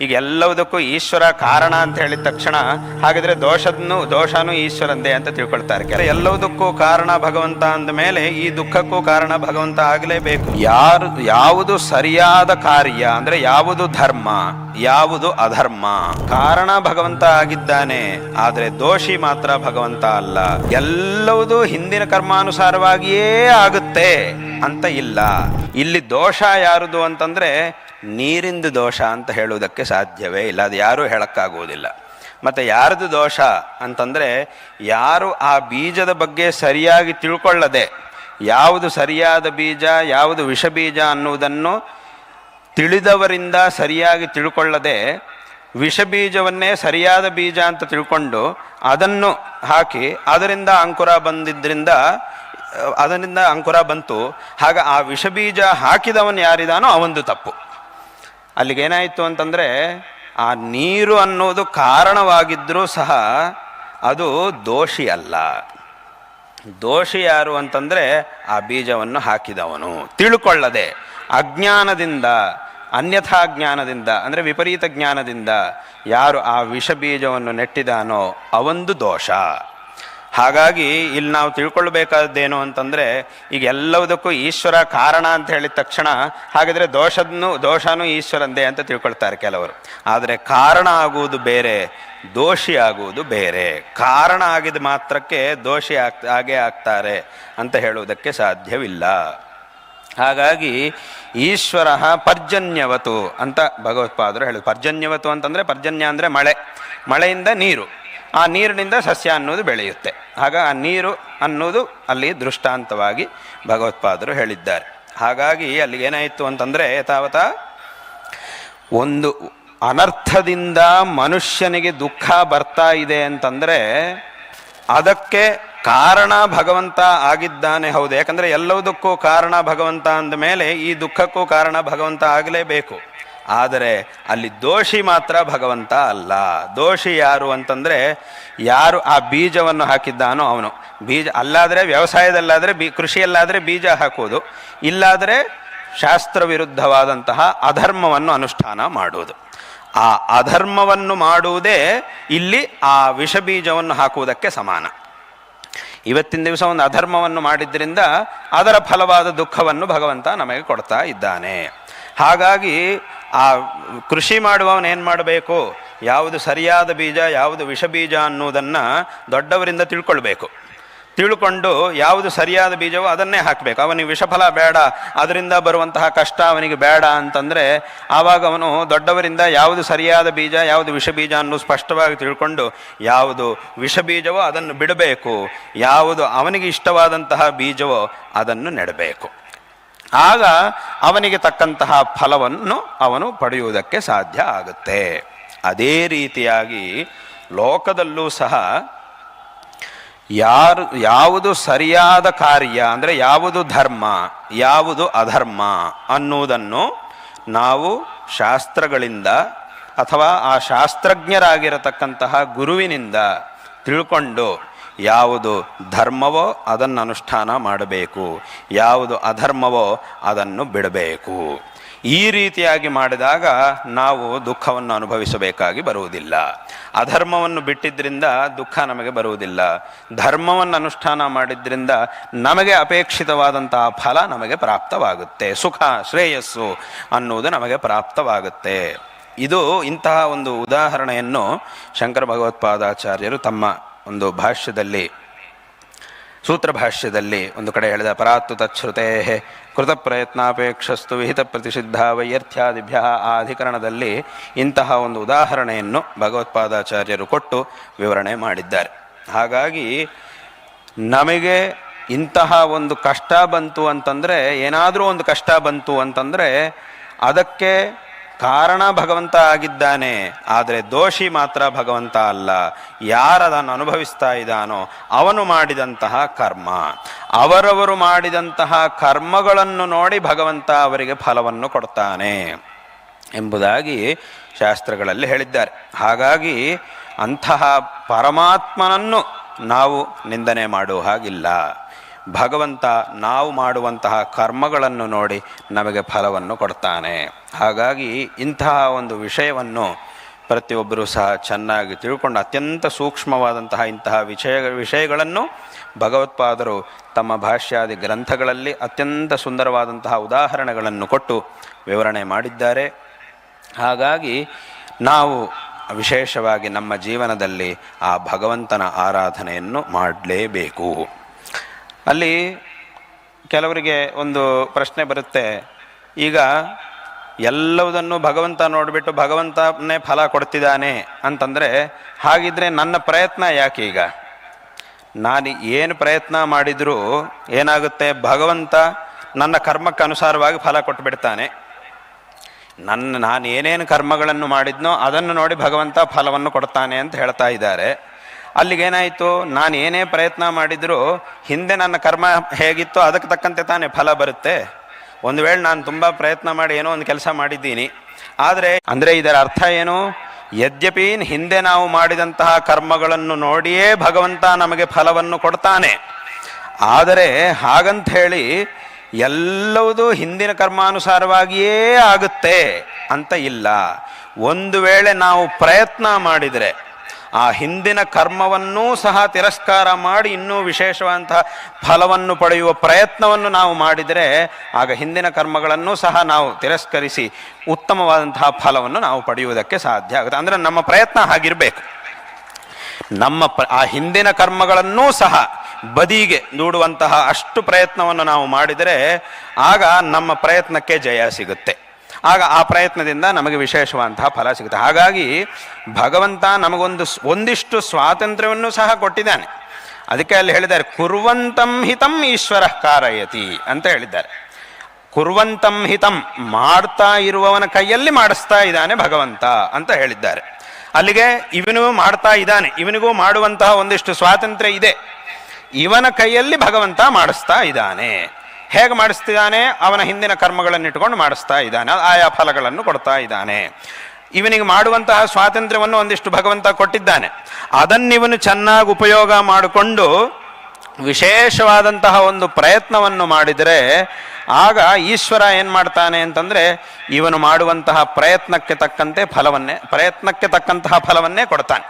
ಈಗ ಎಲ್ಲದಕ್ಕೂ ಈಶ್ವರ ಕಾರಣ ಅಂತ ಹೇಳಿದ ತಕ್ಷಣ ಹಾಗಿದ್ರೆ ದೋಷನೂ ಈಶ್ವರಂದೇ ಅಂತ ತಿಳ್ಕೊಳ್ತಾರೆ. ಎಲ್ಲದಕ್ಕೂ ಕಾರಣ ಭಗವಂತ ಅಂದ ಮೇಲೆ ಈ ದುಃಖಕ್ಕೂ ಕಾರಣ ಭಗವಂತ ಆಗಲೇಬೇಕು. ಯಾವುದು ಸರಿಯಾದ ಕಾರ್ಯ ಅಂದ್ರೆ ಯಾವುದು ಧರ್ಮ, ಯಾವುದು ಅಧರ್ಮ, ಕಾರಣ ಭಗವಂತ ಆಗಿದ್ದಾನೆ, ಆದ್ರೆ ದೋಷಿ ಮಾತ್ರ ಭಗವಂತ ಅಲ್ಲ. ಎಲ್ಲವೂ ಹಿಂದಿನ ಕರ್ಮಾನುಸಾರವಾಗಿಯೇ ಆಗುತ್ತೆ ಅಂತ ಇಲ್ಲ. ಇಲ್ಲಿ ದೋಷ ಯಾರುದು ಅಂತಂದ್ರೆ ನೀರಿಂದು ದೋಷ ಅಂತ ಹೇಳುವುದಕ್ಕೆ ಸಾಧ್ಯವೇ ಇಲ್ಲ. ಅದು ಯಾರೂ ಹೇಳಕ್ಕಾಗುವುದಿಲ್ಲ. ಮತ್ತು ಯಾರದು ದೋಷ ಅಂತಂದರೆ ಯಾರು ಆ ಬೀಜದ ಬಗ್ಗೆ ಸರಿಯಾಗಿ ತಿಳ್ಕೊಳ್ಳದೆ, ಯಾವುದು ಸರಿಯಾದ ಬೀಜ ಯಾವುದು ವಿಷ ಬೀಜ ಅನ್ನುವುದನ್ನು ತಿಳಿದವರಿಂದ ಸರಿಯಾಗಿ ತಿಳ್ಕೊಳ್ಳದೆ ವಿಷ ಬೀಜವನ್ನೇ ಸರಿಯಾದ ಬೀಜ ಅಂತ ತಿಳ್ಕೊಂಡು ಅದನ್ನು ಹಾಕಿ ಅದರಿಂದ ಅಂಕುರ ಬಂತು. ಆಗ ಆ ವಿಷ ಬೀಜ ಹಾಕಿದವನು ಯಾರಿದಾನೋ ಅವಂದು ತಪ್ಪು. ಅಲ್ಲಿಗೇನಾಯಿತು ಅಂತಂದರೆ ಆ ನೀರು ಅನ್ನೋದು ಕಾರಣವಾಗಿದ್ದರೂ ಸಹ ಅದು ದೋಷಿ ಅಲ್ಲ. ದೋಷಿ ಯಾರು ಅಂತಂದರೆ ಆ ಬೀಜವನ್ನು ಹಾಕಿದವನು ತಿಳ್ಕೊಳ್ಳದೆ ಅಜ್ಞಾನದಿಂದ, ಅನ್ಯಥಾ ಜ್ಞಾನದಿಂದ ಅಂದರೆ ವಿಪರೀತ ಜ್ಞಾನದಿಂದ ಯಾರು ಆ ವಿಷ ಬೀಜವನ್ನು ನೆಟ್ಟಿದಾನೋ ಅವಂದು ದೋಷ. ಹಾಗಾಗಿ ಇಲ್ಲಿ ನಾವು ತಿಳ್ಕೊಳ್ಬೇಕಾದ್ದೇನು ಅಂತಂದರೆ ಈಗ ಎಲ್ಲದಕ್ಕೂ ಈಶ್ವರ ಕಾರಣ ಅಂತ ಹೇಳಿದ ತಕ್ಷಣ ಹಾಗಿದ್ರೆ ದೋಷನೂ ಈಶ್ವರಂದೇ ಅಂತ ತಿಳ್ಕೊಳ್ತಾರೆ ಕೆಲವರು. ಆದರೆ ಕಾರಣ ಆಗುವುದು ಬೇರೆ, ದೋಷಿ ಆಗುವುದು ಬೇರೆ. ಕಾರಣ ಆಗಿದ ಮಾತ್ರಕ್ಕೆ ದೋಷಿ ಹಾಗೇ ಆಗ್ತಾರೆ ಅಂತ ಹೇಳುವುದಕ್ಕೆ ಸಾಧ್ಯವಿಲ್ಲ. ಹಾಗಾಗಿ ಈಶ್ವರ ಪರ್ಜನ್ಯವತು ಅಂತ ಭಗವತ್ಪಾದರು ಹೇಳಿದ್ರು. ಪರ್ಜನ್ಯವತು ಅಂತಂದರೆ ಪರ್ಜನ್ಯ ಅಂದರೆ ಮಳೆಯಿಂದ ನೀರು, ಆ ನೀರಿನಿಂದ ಸಸ್ಯ ಅನ್ನೋದು ಬೆಳೆಯುತ್ತೆ. ಆಗ ಆ ನೀರು ಅನ್ನೋದು ಅಲ್ಲಿ ದೃಷ್ಟಾಂತವಾಗಿ ಭಗವತ್ಪಾದರು ಹೇಳಿದ್ದಾರೆ. ಹಾಗಾಗಿ ಅಲ್ಲಿ ಏನಾಯಿತು ಅಂತಂದರೆ ಯಥಾವತ ಒಂದು ಅನರ್ಥದಿಂದ ಮನುಷ್ಯನಿಗೆ ದುಃಖ ಬರ್ತಾ ಇದೆ ಅಂತಂದರೆ ಅದಕ್ಕೆ ಕಾರಣ ಭಗವಂತ ಆಗಿದ್ದಾನೆ. ಹೌದು, ಯಾಕಂದರೆ ಎಲ್ಲದಕ್ಕೂ ಕಾರಣ ಭಗವಂತ ಅಂದ ಮೇಲೆ ಈ ದುಃಖಕ್ಕೂ ಕಾರಣ ಭಗವಂತ ಆಗಲೇಬೇಕು. ಆದರೆ ಅಲ್ಲಿ ದೋಷಿ ಮಾತ್ರ ಭಗವಂತ ಅಲ್ಲ. ದೋಷಿ ಯಾರು ಅಂತಂದರೆ ಯಾರು ಆ ಬೀಜವನ್ನು ಹಾಕಿದ್ದಾನೋ ಅವನು. ಬೀಜ ಅಲ್ಲಾದರೆ ವ್ಯವಸಾಯದಲ್ಲಾದರೆ ಕೃಷಿಯಲ್ಲಾದರೆ ಬೀಜ ಹಾಕುವುದು, ಇಲ್ಲಾದರೆ ಶಾಸ್ತ್ರ ವಿರುದ್ಧವಾದಂತಹ ಅಧರ್ಮವನ್ನು ಅನುಷ್ಠಾನ ಮಾಡುವುದು. ಆ ಅಧರ್ಮವನ್ನು ಮಾಡುವುದೇ ಇಲ್ಲಿ ಆ ವಿಷ ಬೀಜವನ್ನು ಹಾಕುವುದಕ್ಕೆ ಸಮಾನ. ಇವತ್ತಿನ ದಿವಸ ಒಂದು ಅಧರ್ಮವನ್ನು ಮಾಡಿದ್ದರಿಂದ ಅದರ ಫಲವಾದ ದುಃಖವನ್ನು ಭಗವಂತ ನಮಗೆ ಕೊಡ್ತಾ ಇದ್ದಾನೆ. ಹಾಗಾಗಿ ಆ ಕೃಷಿ ಮಾಡುವವನು ಏನು ಮಾಡಬೇಕು, ಯಾವುದು ಸರಿಯಾದ ಬೀಜ ಯಾವುದು ವಿಷ ಬೀಜ ಅನ್ನುವುದನ್ನು ದೊಡ್ಡವರಿಂದ ತಿಳ್ಕೊಳ್ಬೇಕು. ತಿಳ್ಕೊಂಡು ಯಾವುದು ಸರಿಯಾದ ಬೀಜವೋ ಅದನ್ನೇ ಹಾಕಬೇಕು. ಅವನಿಗೆ ವಿಷಫಲ ಬೇಡ, ಅದರಿಂದ ಬರುವಂತಹ ಕಷ್ಟ ಅವನಿಗೆ ಬೇಡ ಅಂತಂದರೆ ಆವಾಗ ಅವನು ದೊಡ್ಡವರಿಂದ ಯಾವುದು ಸರಿಯಾದ ಬೀಜ ಯಾವುದು ವಿಷ ಬೀಜ ಅನ್ನೋ ಸ್ಪಷ್ಟವಾಗಿ ತಿಳ್ಕೊಂಡು ಯಾವುದು ವಿಷ ಬೀಜವೋ ಅದನ್ನು ಬಿಡಬೇಕು, ಯಾವುದು ಅವನಿಗೆ ಇಷ್ಟವಾದಂತಹ ಬೀಜವೋ ಅದನ್ನು ನೆಡಬೇಕು. ಆಗ ಅವನಿಗೆ ತಕ್ಕಂತಹ ಫಲವನ್ನು ಅವನು ಪಡೆಯುವುದಕ್ಕೆ ಸಾಧ್ಯ ಆಗುತ್ತೆ. ಅದೇ ರೀತಿಯಾಗಿ ಲೋಕದಲ್ಲೂ ಸಹ ಯಾವುದು ಸರಿಯಾದ ಕಾರ್ಯ ಅಂದರೆ ಯಾವುದು ಧರ್ಮ ಯಾವುದು ಅಧರ್ಮ ಅನ್ನುವುದನ್ನು ನಾವು ಶಾಸ್ತ್ರಗಳಿಂದ ಅಥವಾ ಆ ಶಾಸ್ತ್ರಜ್ಞರಾಗಿರತಕ್ಕಂತಹ ಗುರುವಿನಿಂದ ತಿಳ್ಕೊಂಡು ಯಾವುದು ಧರ್ಮವೋ ಅದನ್ನು ಅನುಷ್ಠಾನ ಮಾಡಬೇಕು, ಯಾವುದು ಅಧರ್ಮವೋ ಅದನ್ನು ಬಿಡಬೇಕು. ಈ ರೀತಿಯಾಗಿ ಮಾಡಿದಾಗ ನಾವು ದುಃಖವನ್ನು ಅನುಭವಿಸಬೇಕಾಗಿ ಬರುವುದಿಲ್ಲ. ಅಧರ್ಮವನ್ನು ಬಿಟ್ಟಿದ್ದರಿಂದ ದುಃಖ ನಮಗೆ ಬರುವುದಿಲ್ಲ. ಧರ್ಮವನ್ನು ಅನುಷ್ಠಾನ ಮಾಡಿದ್ರಿಂದ ನಮಗೆ ಅಪೇಕ್ಷಿತವಾದಂತಹ ಫಲ ನಮಗೆ ಪ್ರಾಪ್ತವಾಗುತ್ತೆ. ಸುಖ ಶ್ರೇಯಸ್ಸು ಅನ್ನುವುದು ನಮಗೆ ಪ್ರಾಪ್ತವಾಗುತ್ತೆ. ಇದು ಇಂತಹ ಒಂದು ಉದಾಹರಣೆಯನ್ನು ಶಂಕರ ಭಗವತ್ಪಾದಾಚಾರ್ಯರು ತಮ್ಮ ಒಂದು ಭಾಷ್ಯದಲ್ಲಿ ಸೂತ್ರ ಭಾಷ್ಯದಲ್ಲಿ ಒಂದು ಕಡೆ ಹೇಳಿದ. ಪರಾತ್ತು ತಚ್ಛ್ರುತೇ ಕೃತ ಪ್ರಯತ್ನಾಪೇಕ್ಷಸ್ತು ವಿಹಿತ ಪ್ರತಿಷಿದ್ಧ ವೈಯರ್ಥ್ಯಾದಿಭ್ಯ ಆ ಅಧಿಕರಣದಲ್ಲಿ ಇಂತಹ ಒಂದು ಉದಾಹರಣೆಯನ್ನು ಭಗವತ್ಪಾದಾಚಾರ್ಯರು ಕೊಟ್ಟು ವಿವರಣೆ ಮಾಡಿದ್ದಾರೆ. ಹಾಗಾಗಿ ನಮಗೆ ಇಂತಹ ಒಂದು ಕಷ್ಟ ಬಂತು ಅಂತಂದರೆ, ಏನಾದರೂ ಒಂದು ಕಷ್ಟ ಬಂತು ಅಂತಂದರೆ ಅದಕ್ಕೆ ಕಾರಣ ಭಗವಂತ ಆಗಿದ್ದಾನೆ, ಆದರೆ ದೋಷಿ ಮಾತ್ರ ಭಗವಂತ ಅಲ್ಲ. ಯಾರದನ್ನು ಅನುಭವಿಸ್ತಾ ಇದ್ದಾನೋ ಅವನು ಮಾಡಿದಂತಹ ಕರ್ಮ, ಅವರವರು ಮಾಡಿದಂತಹ ಕರ್ಮಗಳನ್ನು ನೋಡಿ ಭಗವಂತ ಅವರಿಗೆ ಫಲವನ್ನು ಕೊಡ್ತಾನೆ ಎಂಬುದಾಗಿ ಶಾಸ್ತ್ರಗಳಲ್ಲಿ ಹೇಳಿದ್ದಾರೆ. ಹಾಗಾಗಿ ಅಂತಹ ಪರಮಾತ್ಮನನ್ನು ನಾವು ನಿಂದನೆ ಮಾಡುವ ಹಾಗಿಲ್ಲ. ಭಗವಂತ ನಾವು ಮಾಡುವಂತಹ ಕರ್ಮಗಳನ್ನು ನೋಡಿ ನಮಗೆ ಫಲವನ್ನು ಕೊಡ್ತಾನೆ. ಹಾಗಾಗಿ ಇಂತಹ ಒಂದು ವಿಷಯವನ್ನು ಪ್ರತಿಯೊಬ್ಬರೂ ಸಹ ಚೆನ್ನಾಗಿ ತಿಳ್ಕೊಂಡು ಅತ್ಯಂತ ಸೂಕ್ಷ್ಮವಾದಂತಹ ಇಂತಹ ವಿಷಯಗಳನ್ನು ಭಗವತ್ಪಾದರು ತಮ್ಮ ಭಾಷ್ಯಾದಿ ಗ್ರಂಥಗಳಲ್ಲಿ ಅತ್ಯಂತ ಸುಂದರವಾದಂತಹ ಉದಾಹರಣೆಗಳನ್ನು ಕೊಟ್ಟು ವಿವರಣೆ ಮಾಡಿದ್ದಾರೆ. ಹಾಗಾಗಿ ನಾವು ವಿಶೇಷವಾಗಿ ನಮ್ಮ ಜೀವನದಲ್ಲಿ ಆ ಭಗವಂತನ ಆರಾಧನೆಯನ್ನು ಮಾಡಲೇಬೇಕು. ಅಲ್ಲಿ ಕೆಲವರಿಗೆ ಒಂದು ಪ್ರಶ್ನೆ ಬರುತ್ತೆ, ಈಗ ಎಲ್ಲವುದನ್ನು ಭಗವಂತ ನೋಡಿಬಿಟ್ಟು ಭಗವಂತನೇ ಫಲ ಕೊಡ್ತಿದ್ದಾನೆ ಅಂತಂದರೆ, ಹಾಗಿದ್ರೆ ನನ್ನ ಪ್ರಯತ್ನ ಯಾಕೆ? ಈಗ ನಾನು ಏನು ಪ್ರಯತ್ನ ಮಾಡಿದರೂ ಏನಾಗುತ್ತೆ, ಭಗವಂತ ನನ್ನ ಕರ್ಮಕ್ಕೆ ಅನುಸಾರವಾಗಿ ಫಲ ಕೊಟ್ಟುಬಿಡ್ತಾನೆ. ನಾನು ಏನೇನು ಕರ್ಮಗಳನ್ನು ಮಾಡಿದ್ನೋ ಅದನ್ನು ನೋಡಿ ಭಗವಂತ ಫಲವನ್ನು ಕೊಡ್ತಾನೆ ಅಂತ ಹೇಳ್ತಾ ಇದ್ದಾರೆ. ಅಲ್ಲಿಗೇನಾಯಿತು, ನಾನು ಏನೇ ಪ್ರಯತ್ನ ಮಾಡಿದರೂ ಹಿಂದೆ ನನ್ನ ಕರ್ಮ ಹೇಗಿತ್ತೋ ಅದಕ್ಕೆ ತಕ್ಕಂತೆ ತಾನೇ ಫಲ ಬರುತ್ತೆ. ಒಂದು ವೇಳೆ ನಾನು ತುಂಬ ಪ್ರಯತ್ನ ಮಾಡಿ ಏನೋ ಒಂದು ಕೆಲಸ ಮಾಡಿದ್ದೀನಿ, ಅಂದರೆ ಇದರ ಅರ್ಥ ಏನು? ಯದ್ಯಪಿ ಹಿಂದೆ ನಾವು ಮಾಡಿದಂತಹ ಕರ್ಮಗಳನ್ನು ನೋಡಿಯೇ ಭಗವಂತ ನಮಗೆ ಫಲವನ್ನು ಕೊಡ್ತಾನೆ. ಆದರೆ ಹಾಗಂತ ಹೇಳಿ ಎಲ್ಲವೂ ಹಿಂದಿನ ಕರ್ಮಾನುಸಾರವಾಗಿಯೇ ಆಗುತ್ತೆ ಅಂತ ಇಲ್ಲ. ಒಂದು ವೇಳೆ ನಾವು ಪ್ರಯತ್ನ ಮಾಡಿದರೆ ಆ ಹಿಂದಿನ ಕರ್ಮವನ್ನೂ ಸಹ ತಿರಸ್ಕಾರ ಮಾಡಿ ಇನ್ನೂ ವಿಶೇಷವಾದಂತಹ ಫಲವನ್ನು ಪಡೆಯುವ ಪ್ರಯತ್ನವನ್ನು ನಾವು ಮಾಡಿದರೆ ಆಗ ಹಿಂದಿನ ಕರ್ಮಗಳನ್ನು ಸಹ ನಾವು ತಿರಸ್ಕರಿಸಿ ಉತ್ತಮವಾದಂತಹ ಫಲವನ್ನು ನಾವು ಪಡೆಯುವುದಕ್ಕೆ ಸಾಧ್ಯ ಆಗುತ್ತೆ. ಅಂದರೆ ನಮ್ಮ ಪ್ರಯತ್ನ ಹಾಗಿರಬೇಕು. ಆ ಹಿಂದಿನ ಕರ್ಮಗಳನ್ನೂ ಸಹ ಬದಿಗೆ ದೂಡುವಂತಹ ಅಷ್ಟು ಪ್ರಯತ್ನವನ್ನು ನಾವು ಮಾಡಿದರೆ ಆಗ ನಮ್ಮ ಪ್ರಯತ್ನಕ್ಕೆ ಜಯ ಸಿಗುತ್ತೆ. ಆಗ ಆ ಪ್ರಯತ್ನದಿಂದ ನಮಗೆ ವಿಶೇಷವಾದಂತಹ ಫಲ ಸಿಗುತ್ತೆ. ಹಾಗಾಗಿ ಭಗವಂತ ಒಂದಿಷ್ಟು ಸ್ವಾತಂತ್ರ್ಯವನ್ನು ಸಹ ಕೊಟ್ಟಿದ್ದಾನೆ. ಅದಕ್ಕೆ ಅಲ್ಲಿ ಹೇಳಿದ್ದಾರೆ, ಕುರ್ವಂತಂ ಹಿತಂ ಈಶ್ವರ ಕಾರಯತಿ ಅಂತ ಹೇಳಿದ್ದಾರೆ. ಕುರ್ವಂತಂ ಹಿತಂ, ಮಾಡ್ತಾ ಇರುವವನ ಕೈಯಲ್ಲಿ ಮಾಡಿಸ್ತಾ ಇದ್ದಾನೆ ಭಗವಂತ ಅಂತ ಹೇಳಿದ್ದಾರೆ. ಅಲ್ಲಿಗೆ ಇವನು ಮಾಡ್ತಾ ಇದ್ದಾನೆ, ಇವನಿಗೂ ಮಾಡುವಂತಹ ಒಂದಿಷ್ಟು ಸ್ವಾತಂತ್ರ್ಯ ಇದೆ. ಇವನ ಕೈಯಲ್ಲಿ ಭಗವಂತ ಮಾಡಿಸ್ತಾ ಇದ್ದಾನೆ. ಹೇಗೆ ಮಾಡಿಸ್ತಿದ್ದಾನೆ? ಅವನ ಹಿಂದಿನ ಕರ್ಮಗಳನ್ನು ಇಟ್ಟುಕೊಂಡು ಮಾಡಿಸ್ತಾ ಇದ್ದಾನೆ, ಆಯಾ ಫಲಗಳನ್ನು ಕೊಡ್ತಾ ಇದ್ದಾನೆ. ಇವನಿಗೆ ಮಾಡುವಂತಹ ಸ್ವಾತಂತ್ರ್ಯವನ್ನು ಒಂದಿಷ್ಟು ಭಗವಂತ ಕೊಟ್ಟಿದ್ದಾನೆ. ಅದನ್ನಿವನು ಚೆನ್ನಾಗಿ ಉಪಯೋಗ ಮಾಡಿಕೊಂಡು ವಿಶೇಷವಾದಂತಹ ಒಂದು ಪ್ರಯತ್ನವನ್ನು ಮಾಡಿದರೆ ಆಗ ಈಶ್ವರ ಏನು ಮಾಡ್ತಾನೆ ಅಂತಂದರೆ, ಇವನು ಮಾಡುವಂತಹ ಪ್ರಯತ್ನಕ್ಕೆ ತಕ್ಕಂತಹ ಫಲವನ್ನೇ ಕೊಡ್ತಾನೆ.